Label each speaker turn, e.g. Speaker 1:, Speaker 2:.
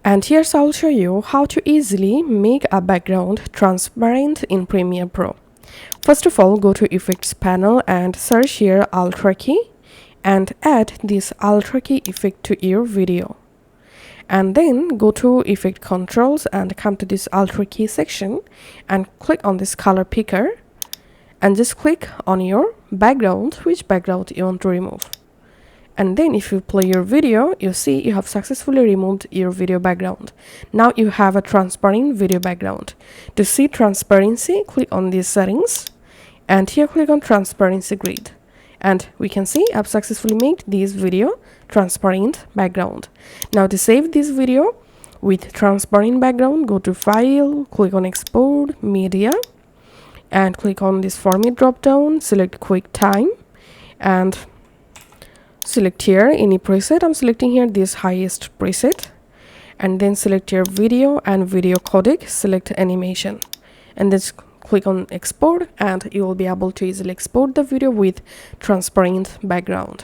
Speaker 1: And here's I'll show you how to easily make a background transparent in Premiere Pro. First of all, go to Effects panel and search here Ultra key and add this Ultra key effect to your video. And then go to Effect Controls and come to this Ultra key section and click on this color picker and just click on your background, which background you want to remove. And then if you play your video, you see you have successfully removed your video background. Now you have a transparent video background. To see transparency, click on these settings and here click on transparency grid. And we can see I've successfully made this video transparent background. Now to save this video with transparent background, go to File, click on Export, Media, and click on this Format drop down, select QuickTime, and select here any preset. I'm selecting here this highest preset, and then select your video and video codec, select animation, and then click on export, and you will be able to easily export the video with transparent background.